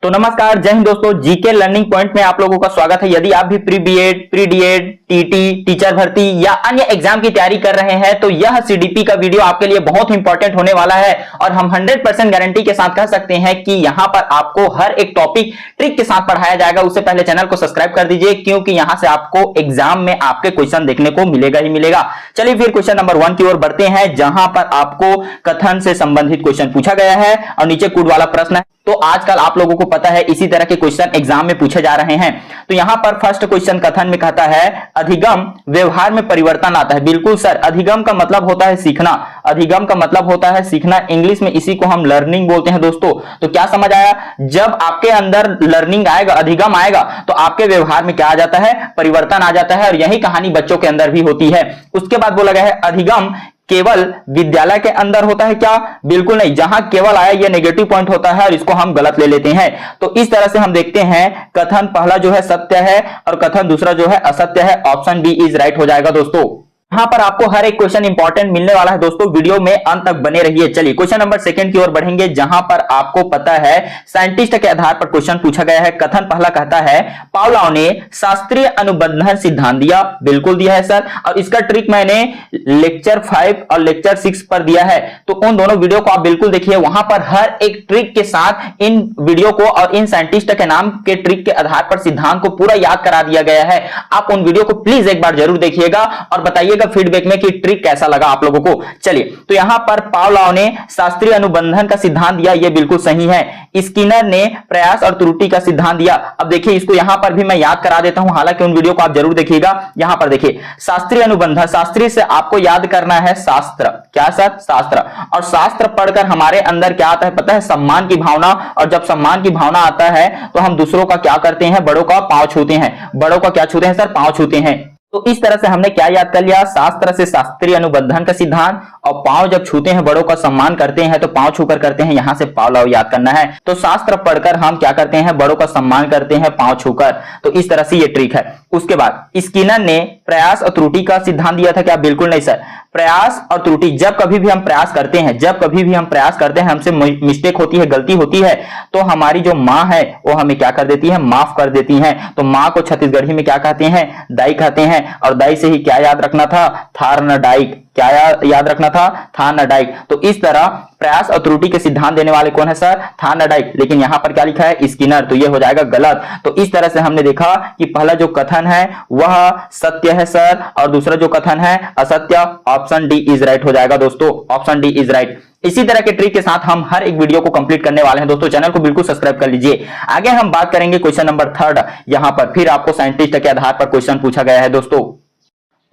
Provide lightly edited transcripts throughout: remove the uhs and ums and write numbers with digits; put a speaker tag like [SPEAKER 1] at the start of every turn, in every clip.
[SPEAKER 1] तो नमस्कार, जय हिंद दोस्तों। जीके लर्निंग पॉइंट में आप लोगों का स्वागत है। यदि आप भी pre BEd, pre DEd, TT, teacher भर्ती या अन्य एग्जाम की तैयारी कर रहे हैं तो यह सीडीपी का वीडियो आपके लिए बहुत इंपॉर्टेंट होने वाला है और हम 100% गारंटी के साथ कह सकते हैं कि यहां पर आपको हर एक टॉपिक ट्रिक के साथ पढ़ाया जाएगा। उससे पहले चैनल को सब्सक्राइब कर दीजिए क्योंकि यहां से आपको एग्जाम में आपके क्वेश्चन देखने को मिलेगा ही मिलेगा। चलिए फिर क्वेश्चन नंबर 1 की ओर बढ़ते हैं, जहां पर आपको कथन से संबंधित क्वेश्चन पूछा गया है और नीचे कूद वाला प्रश्न है। तो आजकल आप लोगों को पता है इसी तरह के क्वेश्चन एग्जाम में पूछे जा रहे हैं। तो यहां पर फर्स्ट क्वेश्चन कथन में कहता है अधिगम व्यवहार में परिवर्तन आता है। बिल्कुल सर, अधिगम का मतलब होता है सीखना। अधिगम का मतलब होता है सीखना। इंग्लिश में इसी को हम लर्निंग बोलते हैं दोस्तों। तो क्या समझ आया? जब आपके अंदर लर्निंग आएगा, अधिगम आएगा, तो आपके व्यवहार में क्या आ जाता है? परिवर्तन आ जाता है। और यही कहानी बच्चों के अंदर भी होती है। उसके बाद बोला गया है अधिगम केवल विद्यालय के अंदर होता है क्या? बिल्कुल नहीं। जहां केवल आया ये नेगेटिव पॉइंट होता है और इसको हम गलत ले लेते हैं। तो इस तरह से हम देखते हैं कथन पहला जो है सत्य है और कथन दूसरा जो है असत्य है। ऑप्शन बी इज राइट हो जाएगा दोस्तों। यहां पर आपको हर एक क्वेश्चन इंपॉर्टेंट मिलने वाला है दोस्तों, वीडियो में अंत तक बने रहिए। चलिए क्वेश्चन नंबर 2 की ओर बढ़ेंगे, जहां पर आपको पता है साइंटिस्ट के आधार पर क्वेश्चन पूछा गया है। कथन पहला कहता है पावलोव ने शास्त्रीय अनुबंधन सिद्धांत दिया। बिल्कुल दिया है सर, और इसका ट्रिक मैंने लेक्चर 5 और लेक्चर 6 पर दिया है। तो उन दोनों वीडियो को आप बिल्कुल देखिए, वहां पर हर एक ट्रिक के साथ इन वीडियो को और इन साइंटिस्ट के नाम के ट्रिक के आधार पर सिद्धांत को पूरा याद करा दिया गया है। आप उन वीडियो को प्लीज एक बार जरूर देखिएगा और बताइएगा फीडबैक में कि ट्रिक कैसा लगा आप लोगों को। चलिए, तो यहां पर पावलोव ने शास्त्रीय अनुबंधन का सिद्धांत दिया, यह बिल्कुल सही है। स्किनर ने प्रयास और त्रुटि का सिद्धांत दिया। अब देखिए, इसको यहां पर भी मैं याद करा देता हूं, हालांकि उन वीडियो को आप जरूर देखिएगा। यहां पर देखिए शास्त्रीय अनुबंधन, शास्त्रीय से आपको याद करना है शास्त्र। क्या सर? शास्त्र। और शास्त्र पढ़कर हमारे अंदर क्या आता है पता है? सम्मान की भावना। और जब सम्मान की भावना आता है तो हम दूसरों का क्या करते हैं? बड़ों का पांव छूते हैं। बड़ों का क्या छूते हैं सर? पांव छूते हैं। तो इस तरह से हमने क्या याद कर लिया? शास्त्र से शास्त्रीय अनुबंधन का सिद्धांत, और पांव जब छूते हैं, बड़ों का सम्मान करते हैं तो पांव छूकर करते हैं। यहां से पावलोव याद करना है। तो शास्त्र पढ़कर हम क्या करते हैं? बड़ों का सम्मान करते हैं पांव छूकर। तो इस तरह से ये ट्रिक है। उसके बाद स्किनर ने प्रयास और त्रुटि का सिद्धांत दिया था क्या? बिल्कुल नहीं सर। प्रयास और त्रुटि, जब कभी भी हम प्रयास करते हैं, जब कभी भी हम प्रयास करते हैं, हमसे मिस्टेक होती है, गलती होती है, तो हमारी जो माँ है वो हमें क्या कर देती है? माफ कर देती है। तो माँ को छत्तीसगढ़ी में क्या कहते हैं? दाई कहते हैं। और दाई से ही क्या याद रखना था? थार न डाइक। क्या याद रखना था? थार न डाइक। तो इस तरह प्रयास और त्रुटि के सिद्धांत देने वाले कौन है सर? थार न डाइक। लेकिन यहां पर क्या लिखा है? स्किनर। तो यह हो जाएगा गलत। तो इस तरह से हमने देखा कि पहला जो कथन है वह सत्य है सर, और दूसरा जो कथन है असत्य। ऑप्शन डी इज राइट हो जाएगा दोस्तों। Option D is right. इसी तरह के ट्रिक के साथ हम हर एक वीडियो को कंप्लीट करने वाले हैं दोस्तों। चैनल को बिल्कुल सब्सक्राइब कर लीजिए। आगे हम बात करेंगे क्वेश्चन नंबर 3। यहां पर फिर आपको साइंटिस्ट के आधार पर क्वेश्चन पूछा गया है दोस्तों।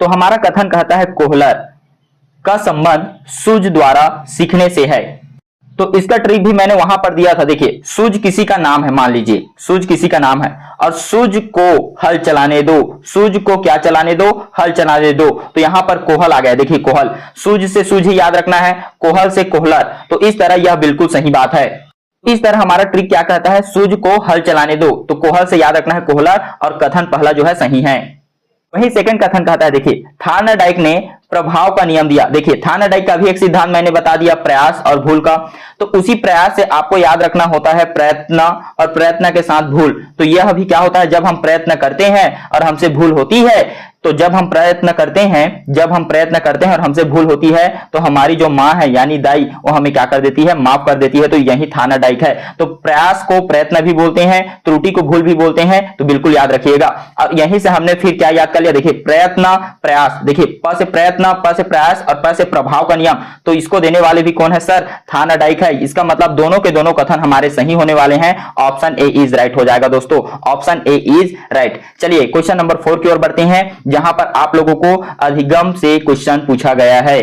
[SPEAKER 1] तो हमारा कथन कहता है कोहलर का संबंध सूझ द्वारा सीखने से है। तो इसका ट्रिक भी मैंने वहां पर दिया था। देखिए, सूझ किसी का नाम है, मान लीजिए सूझ किसी का नाम है, और सूझ को हल चलाने दो। सूझ को क्या चलाने दो? हल चलाने दो। तो यहां पर कोहल आ गया। देखिए कोहल, सूझ से सूझ ही याद रखना है, कोहल से कोहलर। तो इस तरह यह बिल्कुल सही बात है। इस तरह हमारा ट्रिक क्या कहता है? सूझ को हल चलाने दो। तो कोहल से याद रखना है कोहलर, और कथन पहला जो है सही है। वही सेकंड कथन कहता है, देखिए थार्नडाइक ने प्रभाव का नियम दिया। देखिए थार्नडाइक का भी एक सिद्धांत मैंने बता दिया, प्रयास और भूल का। तो उसी प्रयास से आपको याद रखना होता है प्रयत्न, और प्रयत्न के साथ भूल। तो यह भी क्या होता है? जब हम प्रयत्न करते हैं और हमसे भूल होती है, तो जब हम प्रयत्न करते हैं और हमसे भूल होती है, तो हमारी जो माँ है यानी दाई, वो हमें क्या कर देती है? माफ कर देती है। तो यही थार्नडाइक है। तो प्रयास को प्रयत्न भी बोलते हैं, त्रुटि को भूल भी बोलते हैं। तो बिल्कुल याद रखिएगा। और यहीं से हमने फिर क्या याद कर लिया? देखिए प्रयत्न प्रयास। देखिए प से प्रयत्न, प से प्रयास और प से प्रभाव का नियम। तो इसको देने वाले भी कौन है सर? थार्नडाइक है। इसका मतलब दोनों के दोनों कथन हमारे सही होने वाले हैं। ऑप्शन ए इज राइट हो जाएगा दोस्तों। Option A is right. चलिए क्वेश्चन नंबर 4 की ओर बढ़ते हैं, जहां पर आप लोगों को अधिगम से क्वेश्चन पूछा गया है।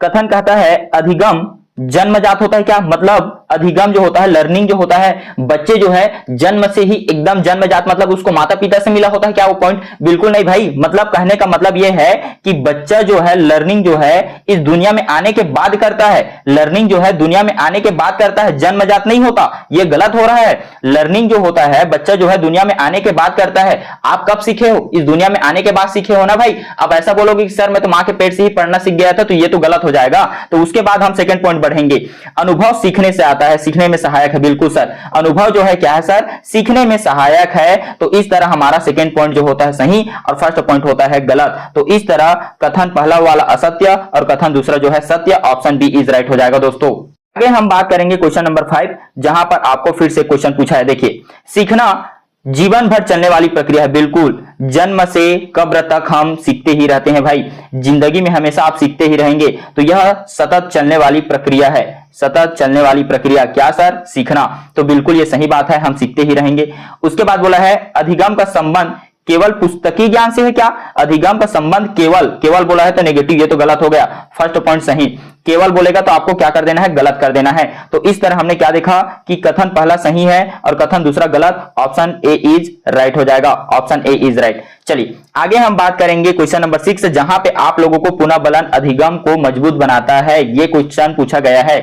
[SPEAKER 1] कथन कहता है अधिगम जन्मजात होता है क्या? मतलब अधिगम जो होता है, लर्निंग जो होता है, बच्चे जो है जन्म से ही एकदम जन्मजात, मतलब उसको माता पिता से मिला होता है क्या वो पॉइंट? बिल्कुल नहीं भाई। मतलब कहने का मतलब यह है कि बच्चा जो है लर्निंग जो है इस दुनिया में आने के बाद करता है। लर्निंग जो है दुनिया में आने के बाद करता है, जन्मजात नहीं होता। यह गलत हो रहा है। लर्निंग जो होता है बच्चा जो है दुनिया में आने के बाद करता है। आप कब सीखे हो? इस दुनिया में आने के बाद सीखे हो ना भाई। अब ऐसा बोलोगे कि सर मैं तो मां के पेट से ही पढ़ना सीख गया था, तो ये तो गलत हो जाएगा। तो उसके बाद हम सेकंड पॉइंट बढ़ेंगे। अनुभव सीखने से आता है, सीखने में सहायक है। बिल्कुल सर, अनुभव जो है क्या है सर, सीखने में सहायक है। तो इस तरह हमारा सेकेंड पॉइंट जो होता है सही और फर्स्ट पॉइंट होता है गलत। तो इस तरह कथन पहला वाला असत्य और कथन दूसरा जो है सत्य, ऑप्शन बी इज राइट हो जाएगा दोस्तों। आगे हम बात करेंगे क्वेश्चन नंबर 5, जहां पर आपको फिर से क्वेश्चन पूछा है। देखिए, सीखना जीवन भर चलने वाली प्रक्रिया है। बिल्कुल, जन्म से कब्र तक हम सीखते ही रहते हैं भाई, जिंदगी में हमेशा आप सीखते ही रहेंगे। तो यह सतत चलने वाली प्रक्रिया है। सतत चलने वाली प्रक्रिया क्या सर, सीखना। तो बिल्कुल ये सही बात है, हम सीखते ही रहेंगे। उसके बाद बोला है अधिगम का संबंध केवल पुस्तकीय ज्ञान से है क्या? अधिगम का संबंध केवल बोला है तो नेगेटिव, ये तो गलत हो गया। फर्स्ट पॉइंट सही, केवल बोलेगा तो आपको क्या कर देना है, गलत कर देना है। तो इस तरह हमने क्या देखा कि कथन पहला सही है और कथन दूसरा गलत, ऑप्शन ए इज राइट हो जाएगा। Option A is right. चलिए आगे हम बात करेंगे क्वेश्चन नंबर 6, जहां पे आप लोगों को पुनः बलन अधिगम को मजबूत बनाता है, ये क्वेश्चन पूछा गया है।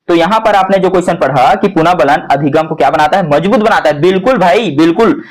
[SPEAKER 1] तो यहां पर आपने जो क्वेश्चन पढ़ा कि पुनः बलन अधिगम को क्या बनाता है, मजबूत बनाता है। बिल्कुल भाई, बिल्कुल।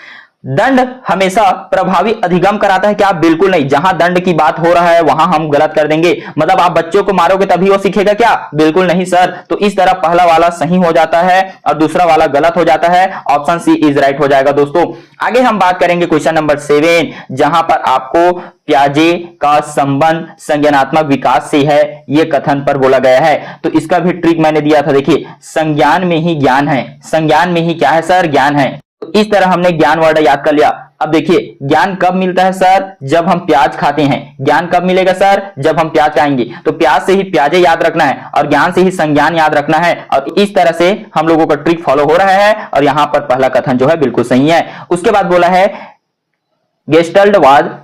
[SPEAKER 1] दंड हमेशा प्रभावी अधिगम कराता है क्या? बिल्कुल नहीं। जहां दंड की बात हो रहा है वहां हम गलत कर देंगे। मतलब आप बच्चों को मारोगे तभी वो सीखेगा क्या? बिल्कुल नहीं सर। तो इस तरह पहला वाला सही हो जाता है और दूसरा वाला गलत हो जाता है। ऑप्शन सी इज राइट हो जाएगा दोस्तों। आगे हम बात करेंगे क्वेश्चन नंबर 7, जहां पर आपको प्याजे का संबंध संज्ञानात्मक विकास से है, यह कथन पर बोला गया है। तो इसका भी ट्रिक मैंने दिया था। देखिए, संज्ञान में ही ज्ञान है। संज्ञान में ही क्या है सर, ज्ञान है। तो इस तरह हमने ज्ञान वर्ड याद कर लिया। अब देखिए, ज्ञान कब मिलता है सर, जब हम प्याज खाते हैं। ज्ञान कब मिलेगा सर, जब हम प्याज खाएंगे। तो प्याज से ही प्याजे याद रखना है और ज्ञान से ही संज्ञान याद रखना है। और इस तरह से हम लोगों का ट्रिक फॉलो हो रहा है और यहां पर पहला कथन जो है बिल्कुल सही है। उसके बाद बोला है गेस्टल्टवाद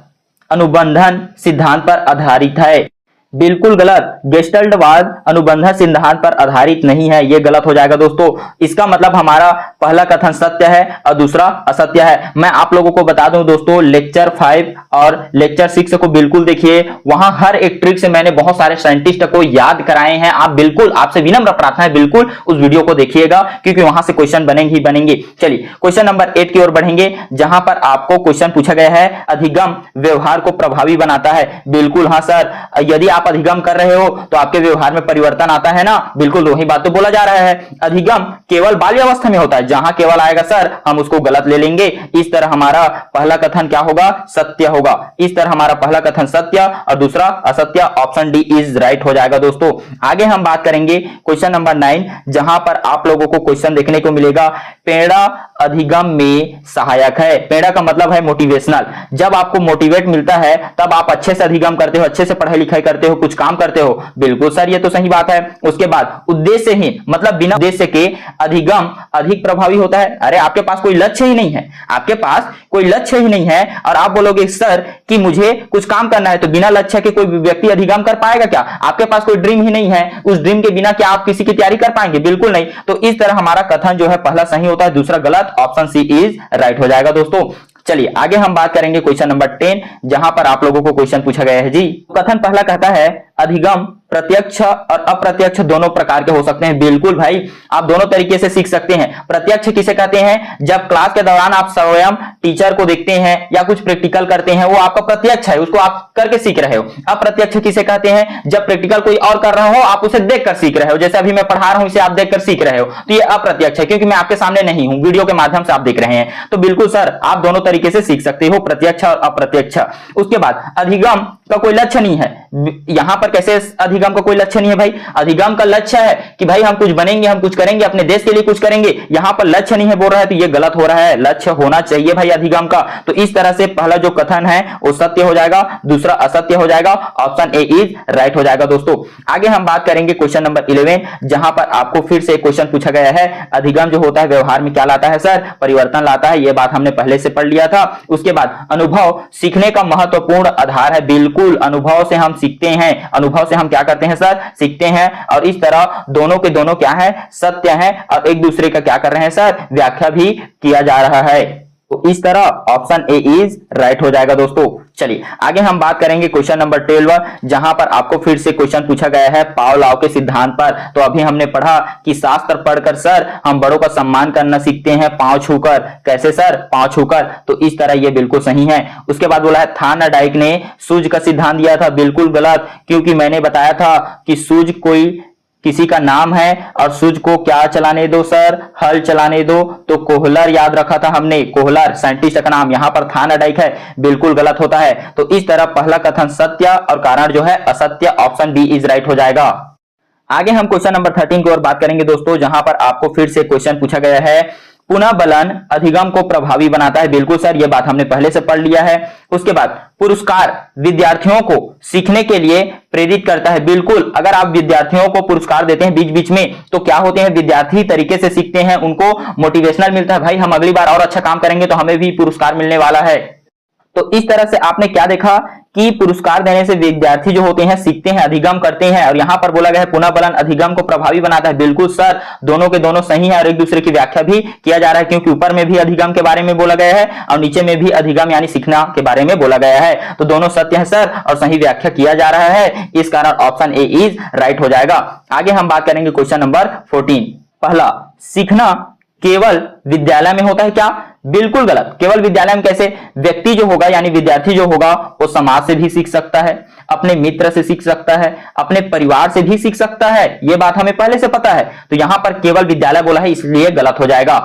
[SPEAKER 1] अनुबंधन सिद्धांत पर आधारित है। बिल्कुल गलत। गेस्टल्टवाद अनुबंधन सिद्धांत पर आधारित नहीं है, यह गलत हो जाएगा दोस्तों। इसका मतलब हमारा पहला कथन सत्य है और दूसरा असत्य है। मैं आप लोगों को बता दूं दोस्तों, लेक्चर 5 और लेक्चर 6 को बिल्कुल देखिए, वहां हर एक ट्रिक से मैंने बहुत सारे साइंटिस्ट को याद कराए हैं। आप बिल्कुल, आपसे विनम्र प्रार्थना है, बिल्कुल उस वीडियो को देखिएगा क्योंकि वहां से क्वेश्चन बनेंगे ही बनेंगे। चलिए क्वेश्चन नंबर 8 की ओर बढ़ेंगे, जहां पर आपको क्वेश्चन पूछा गया है अधिगम व्यवहार को प्रभावी बनाता है। बिल्कुल हाँ सर, यदि आप अधिगम कर रहे हो तो आपके व्यवहार में परिवर्तन आता है ना। बिल्कुल वही बात तो बोला जा रहा है। अधिगम केवल बाल्यावस्था में होता है, जहां केवल आएगा सर हम उसको गलत ले लेंगे। इस तरह हमारा पहला कथन क्या होगा, सत्य होगा। इस तरह हमारा पहला कथन सत्य और दूसरा असत्य, ऑप्शन डी इज राइट हो जाएगा दोस्तों। आगे हम बात करेंगे क्वेश्चन नंबर 9, जहां पर आप लोगों को क्वेश्चन देखने को मिलेगा प्रेरणा अधिगम में सहायक है। प्रेरणा का मतलब है मोटिवेशनल। जब आपको मोटिवेट मिलता है तब आप अच्छे से अधिगम करते हो, अच्छे से पढ़ाई लिखाई करते हो, कुछ काम करते हो। बिल्कुल सर, ये तो सही बात है। उसके बाद उद्देश्यहीन मतलब बिना उद्देश्य के अधिगम अधिक प्रभावी होता है। अरे आपके पास कोई लक्ष्य ही नहीं है, आपके पास कोई लक्ष्य ही नहीं है और आप बोलोगे सर कि मुझे कुछ काम करना है, तो बिना लक्ष्य के कोई व्यक्ति अधिगम कर पाएगा क्या? आपके पास कोई ड्रीम ही नहीं है, उस ड्रीम के बिना क्या आप किसी की तैयारी कर पाएंगे? बिल्कुल नहीं। तो इस तरह हमारा कथन जो है पहला सही होता है, दूसरा गलत, ऑप्शन सी इज राइट हो जाएगा दोस्तों। चलिए आगे हम बात करेंगे क्वेश्चन नंबर 10, जहां पर आप लोगों को क्वेश्चन पूछा गया है जी। कथन पहला कहता है अधिगम प्रत्यक्ष और अप्रत्यक्ष दोनों प्रकार के हो सकते हैं। बिल्कुल भाई, आप दोनों तरीके से सीख सकते हैं। प्रत्यक्ष किसे कहते हैं, जब क्लास के दौरान आप स्वयं टीचर को देखते हैं या कुछ प्रैक्टिकल करते हैं, वो आपका प्रत्यक्ष है, उसको आप करके सीख रहे हो। अप्रत्यक्ष किसे कहते हैं, जब प्रैक्टिकल कोई और कर रहा हो आप उसे देखकर सीख रहे हो। जैसे अभी मैं पढ़ा रहा हूं, इसे आप देखकर सीख रहे हो, तो ये अप्रत्यक्ष है क्योंकि मैं आपके सामने नहीं हूं, वीडियो के माध्यम से आप देख रहे हैं। तो बिल्कुल सर, आप दोनों तरीके से सीख सकते हो, प्रत्यक्ष और अप्रत्यक्ष। उसके बाद अधिगम का कोई लक्ष्य नहीं है। यहां पर कैसे अधिगम का कोई लक्ष्य नहीं है भाई? अधिगम का लक्ष्य है कि भाई हम कुछ बनेंगे, हम कुछ करेंगे, अपने देश के लिए कुछ करेंगे। यहां पर लक्ष्य नहीं है बोल रहा है, तो ये गलत हो रहा है। लक्ष्य होना चाहिए भाई अधिगम का। तो इस तरह से पहला जो कथन है वो सत्य हो जाएगा, दूसरा असत्य हो जाएगा, ऑप्शन ए इज राइट हो जाएगा दोस्तों। आगे हम बात करेंगे क्वेश्चन नंबर 11, जहां पर आपको फिर से क्वेश्चन पूछा गया है अधिगम जो होता है व्यवहार में क्या लाता है सर, परिवर्तन लाता है। यह बात हमने पहले से पढ़ लिया था। उसके बाद अनुभव सीखने का महत्वपूर्ण आधार है। बिल्कुल, अनुभव से हम सीखते हैं, अनुभव से हम क्या करते हैं सर, सीखते हैं। और इस तरह दोनों के दोनों क्या है, सत्य है और एक दूसरे का क्या कर रहे हैं सर, व्याख्या भी किया जा रहा है। तो इस तरह ऑप्शन ए इज राइट हो जाएगा दोस्तों। चलिए आगे हम बात करेंगे क्वेश्चन नंबर 12, जहां पर आपको फिर से क्वेश्चन पूछा गया है पावलोव के सिद्धांत पर। तो अभी हमने पढ़ा कि शास्त्र पढ़कर सर हम बड़ों का सम्मान करना सीखते हैं पांव छूकर। कैसे सर, पांव छूकर। तो इस तरह ये बिल्कुल सही है। उसके बाद बोला है थार्नडाइक ने सूज का सिद्धांत दिया था। बिल्कुल गलत, क्योंकि मैंने बताया था कि सूज कोई किसी का नाम है और सूज को क्या चलाने दो सर, हल चलाने दो। तो कोहलर याद रखा था हमने, कोहलर साइंटिस्ट का नाम, यहां पर थार्नडाइक है, बिल्कुल गलत होता है। तो इस तरह पहला कथन सत्य और कारण जो है असत्य, ऑप्शन बी इज राइट हो जाएगा। आगे हम क्वेश्चन नंबर 13 की ओर बात करेंगे दोस्तों, जहां पर आपको फिर से क्वेश्चन पूछा गया है, पुनः बलन अधिगम को प्रभावी बनाता है। बिल्कुल सर, यह बात हमने पहले से पढ़ लिया है। उसके बाद पुरस्कार विद्यार्थियों को सीखने के लिए प्रेरित करता है। बिल्कुल, अगर आप विद्यार्थियों को पुरस्कार देते हैं बीच बीच में तो क्या होते हैं, विद्यार्थी तरीके से सीखते हैं, उनको मोटिवेशनल मिलता है, भाई हम अगली बार और अच्छा काम करेंगे तो हमें भी पुरस्कार मिलने वाला है। तो इस तरह से आपने क्या देखा कि पुरस्कार देने से विद्यार्थी जो होते हैं सीखते हैं, अधिगम करते हैं। और यहां पर बोला गया है पुनः बलन अधिगम को प्रभावी बनाता है। बिल्कुल सर, दोनों के दोनों सही है और एक दूसरे की व्याख्या भी किया जा रहा है, क्योंकि ऊपर में भी अधिगम के बारे में बोला गया है और नीचे में भी अधिगम यानी सीखना के बारे में बोला गया है। तो दोनों सत्य है सर और सही व्याख्या किया जा रहा है, इस कारण ऑप्शन ए इज राइट हो जाएगा। आगे हम बात करेंगे क्वेश्चन नंबर 14। पहला, सीखना केवल विद्यालय में होता है क्या? बिल्कुल गलत। केवल विद्यालय में कैसे? व्यक्ति जो होगा यानी विद्यार्थी जो होगा वो समाज से भी सीख सकता है, अपने मित्र से सीख सकता है, अपने परिवार से भी सीख सकता है, ये बात हमें पहले से पता है। तो यहां पर केवल विद्यालय बोला है, इसलिए गलत हो जाएगा।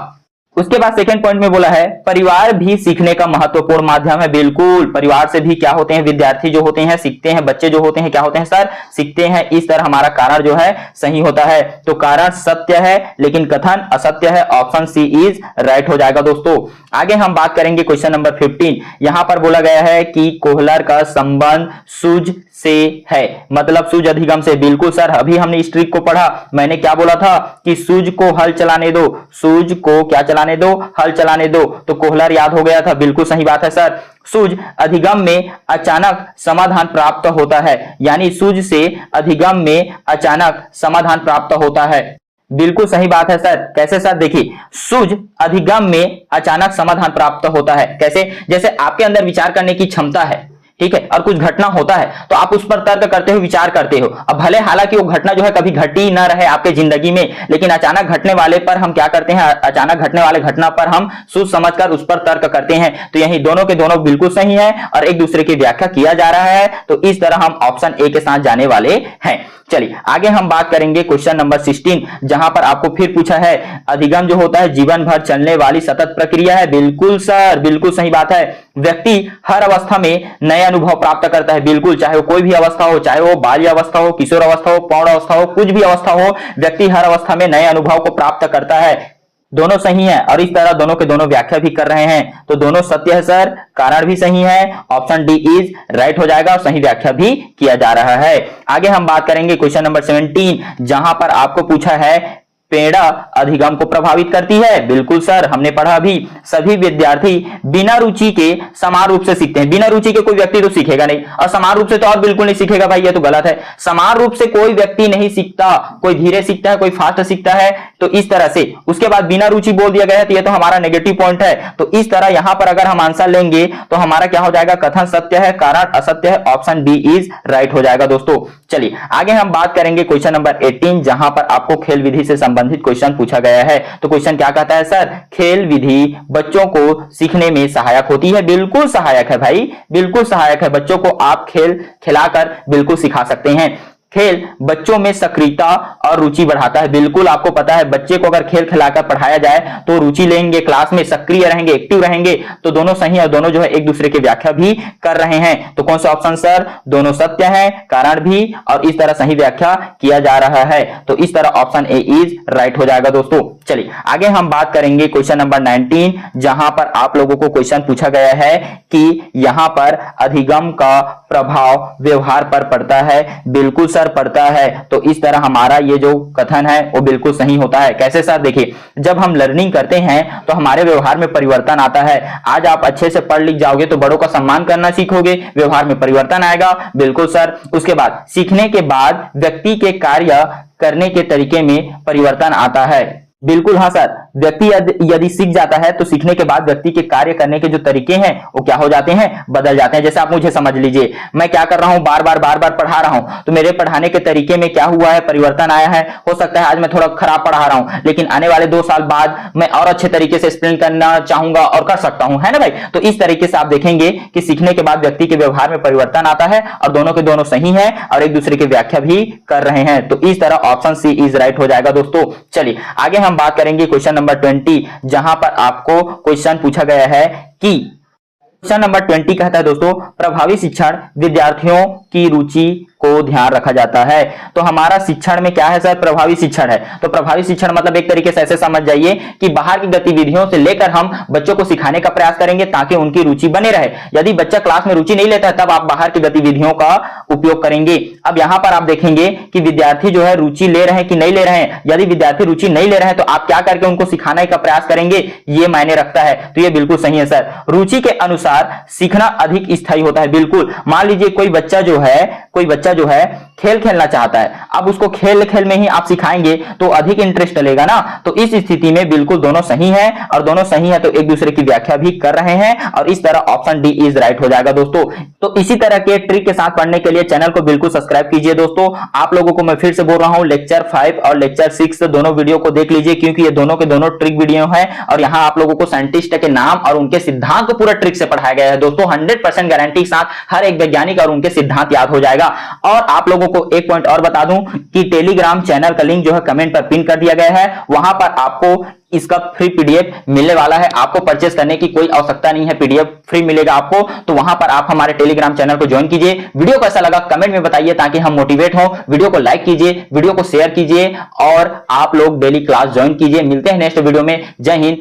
[SPEAKER 1] उसके बाद सेकंड पॉइंट में बोला है परिवार भी सीखने का महत्वपूर्ण माध्यम है। बिल्कुल, परिवार से भी क्या होते हैं, विद्यार्थी जो होते हैं सीखते हैं, बच्चे जो होते हैं क्या होते हैं सर, सीखते हैं। इस तरह हमारा कारण जो है सही होता है। तो कारण सत्य है लेकिन कथन असत्य है, ऑप्शन सी इज राइट हो जाएगा दोस्तों। आगे हम बात करेंगे क्वेश्चन नंबर 15। यहां पर बोला गया है कि कोहलर का संबंध सूज से है, मतलब सूज अधिगम से। बिल्कुल सर, अभी हमने इस ट्रिक को पढ़ा, मैंने क्या बोला था कि सूज को हल चलाने दो, सूज को क्या चलाने दो, हल चलाने दो। तो कोहलर याद हो गया था, बिल्कुल सही बात है सर। सूज अधिगम में अचानक समाधान प्राप्त होता है, यानी सूज से अधिगम में अचानक समाधान प्राप्त होता है। बिल्कुल सही बात है सर। कैसे सर? देखिए, सूज अधिगम में अचानक समाधान प्राप्त होता है। कैसे? जैसे आपके अंदर विचार करने की क्षमता है, ठीक है, और कुछ घटना होता है तो आप उस पर तर्क करते हो, विचार करते हो। अब भले हालांकि वो घटना जो है कभी घटी ना रहे आपके जिंदगी में, लेकिन अचानक घटने वाले पर हम क्या करते हैं, अचानक घटने वाले घटना पर हम सोच समझकर उस पर तर्क करते हैं। तो यही दोनों के दोनों बिल्कुल सही है और एक दूसरे की व्याख्या किया जा रहा है। तो इस तरह हम ऑप्शन ए के साथ जाने वाले हैं। चलिए आगे हम बात करेंगे क्वेश्चन नंबर 16, जहां पर आपको फिर पूछा है अधिगम जो होता है जीवन भर चलने वाली सतत प्रक्रिया है। बिल्कुल सर, बिल्कुल सही बात है। व्यक्ति हर अवस्था में नए अनुभव प्राप्त करता है। बिल्कुल, चाहे वो कोई भी अवस्था हो, चाहे वो बाल्य अवस्था हो, किशोर अवस्था हो, प्रौढ़ अवस्था हो, कुछ भी अवस्था हो, व्यक्ति हर अवस्था में नए अनुभव को प्राप्त करता है। दोनों सही है और इस तरह दोनों के दोनों व्याख्या भी कर रहे हैं। तो दोनों सत्य है सर, कारण भी सही है, ऑप्शन डी इज राइट हो जाएगा और सही व्याख्या भी किया जा रहा है। आगे हम बात करेंगे क्वेश्चन नंबर 17, जहां पर आपको पूछा है प्रेरणा अधिगम को प्रभावित करती है। बिल्कुल सर, हमने पढ़ा अभी, सभी विद्यार्थी बिना रुचि के समान रूप से सीखते हैं। बिना रुचि के कोई व्यक्ति तो सीखेगा नहीं, और समान रूप से तो और बिल्कुल नहीं सीखेगा भाई, ये तो गलत है। समान रूप से कोई व्यक्ति नहीं सीखता, कोई धीरे सीखता है, कोई फास्ट सीखता है। तो इस तरह से उसके बाद बिना रुचि बोल दिया गया है, तो ये तो हमारा नेगेटिव पॉइंट है। तो इस तरह यहां पर अगर हम आंसर लेंगे तो हमारा क्या हो जाएगा, कथन सत्य है, कारण असत्य है, ऑप्शन बी इज राइट हो जाएगा दोस्तों। चलिए आगे हम बात करेंगे क्वेश्चन नंबर 18, जहां पर आपको खेल विधि से संबंधित क्वेश्चन पूछा गया है। तो क्वेश्चन क्या कहता है सर, खेल विधि बच्चों को सीखने में सहायक होती है। बिल्कुल सहायक है भाई, बिल्कुल सहायक है। बच्चों को आप खेल खिलाकर बिल्कुल सिखा सकते हैं। खेल बच्चों में सक्रियता और रुचि बढ़ाता है। बिल्कुल आपको पता है, बच्चे को अगर खेल खिलाकर पढ़ाया जाए तो रुचि लेंगे, क्लास में सक्रिय रहेंगे, एक्टिव रहेंगे। तो दोनों सही है और दोनों जो है एक दूसरे की व्याख्या भी कर रहे हैं। तो कौन सा ऑप्शन सर, दोनों सत्य है, कारण भी, और इस तरह सही व्याख्या किया जा रहा है। तो इस तरह ऑप्शन ए इज राइट हो जाएगा दोस्तों। चलिए आगे हम बात करेंगे क्वेश्चन नंबर 19, जहां पर आप लोगों को क्वेश्चन पूछा गया है कि यहां पर अधिगम का प्रभाव व्यवहार पर पड़ता है। बिल्कुल सर पड़ता है। तो इस तरह हमारा ये जो कथन है वो बिल्कुल सही होता है। कैसे सर? देखिए, जब हम लर्निंग करते हैं तो हमारे व्यवहार में परिवर्तन आता है। आज आप अच्छे से पढ़ लिख जाओगे तो बड़ों का सम्मान करना सीखोगे, व्यवहार में परिवर्तन आएगा। बिल्कुल सर। उसके बाद सीखने के बाद व्यक्ति के कार्य करने के तरीके में परिवर्तन आता है। बिल्कुल हाँ सर, व्यक्ति यदि सीख जाता है तो सीखने के बाद व्यक्ति के कार्य करने के जो तरीके हैं वो क्या हो जाते हैं, बदल जाते हैं। जैसे आप मुझे समझ लीजिए, मैं क्या कर रहा हूं, बार बार पढ़ा रहा हूं, तो मेरे पढ़ाने के तरीके में क्या हुआ है, परिवर्तन आया है। हो सकता है आज मैं थोड़ा खराब पढ़ा रहा हूं, लेकिन आने वाले 2 साल बाद मैं और अच्छे तरीके से एक्सप्लेन करना चाहूंगा और कर सकता हूं, है ना भाई। तो इस तरीके से आप देखेंगे कि सीखने के बाद व्यक्ति के व्यवहार में परिवर्तन आता है और दोनों के दोनों सही है और एक दूसरे की व्याख्या भी कर रहे हैं। तो इस तरह ऑप्शन सी इज राइट हो जाएगा दोस्तों। चलिए आगे हम बात करेंगे क्वेश्चन नंबर 20, जहां पर आपको क्वेश्चन पूछा गया है कि क्वेश्चन नंबर 20 कहता है दोस्तों, प्रभावी शिक्षण विद्यार्थियों की रुचि को ध्यान रखा जाता है। तो हमारा शिक्षण में क्या है सर, प्रभावी शिक्षण है। तो प्रभावी शिक्षण मतलब एक तरीके से ऐसे समझ जाइए कि बाहर की गतिविधियों से लेकर हम बच्चों को सिखाने का प्रयास करेंगे ताकि उनकी रुचि बने रहे। यदि बच्चा क्लास में रुचि नहीं लेता है तब आप बाहर की गतिविधियों का उपयोग करेंगे। अब यहां पर आप देखेंगे कि विद्यार्थी जो है रुचि ले रहे हैं कि नहीं ले रहे हैं। यदि विद्यार्थी रुचि नहीं ले रहे हैं तो आप क्या करके उनको सिखाने का प्रयास करेंगे, ये मायने रखता है। तो ये बिल्कुल सही है सर, रुचि के अनुसार सीखना अधिक स्थायी होता है। बिल्कुल, मान लीजिए कोई बच्चा जो है खेल खेलना चाहता है, अब उसको खेल में ही आप सिखाएंगे तो अधिक इंटरेस्ट लेगा ना। तो इस स्थिति में बिल्कुल दोनों सही है और दोनों सही है तो एक दूसरे की व्याख्या भी कर रहे हैं और इस तरह ऑप्शन डी इज राइट हो जाएगा दोस्तों। तो इसी तरह के ट्रिक के साथ पढ़ने के लिए चैनल को बिल्कुल सब्सक्राइब कीजिए दोस्तों। आप लोगों को मैं फिर से बोल रहा हूं, लेक्चर 5 और लेक्चर 6 दोनों वीडियो को देख लीजिए क्योंकि ये दोनों के दोनों ट्रिक वीडियो है और यहां आप लोगों को साइंटिस्ट के नाम और उनके सिद्धांत को पूरा ट्रिक से पढ़ाया गया है दोस्तों। 100% गारंटी के साथ हर एक वैज्ञानिक और उनके सिद्धांत याद हो जाएगा। और आप लोगों को एक पॉइंट और बता दूं कि टेलीग्राम चैनल का लिंक जो है कमेंट पर पिन कर दिया गया है, वहां पर आपको इसका फ्री पीडीएफ मिलने वाला है। आपको परचेस करने की कोई आवश्यकता नहीं है, पीडीएफ फ्री मिलेगा आपको। तो वहां पर आप हमारे टेलीग्राम चैनल को ज्वाइन कीजिए। वीडियो कैसा लगा कमेंट में बताइए ताकि हम मोटिवेट हो। वीडियो को लाइक कीजिए, वीडियो को शेयर कीजिए और आप लोग डेली क्लास ज्वाइन कीजिए। मिलते हैं नेक्स्ट वीडियो में। जय हिंद।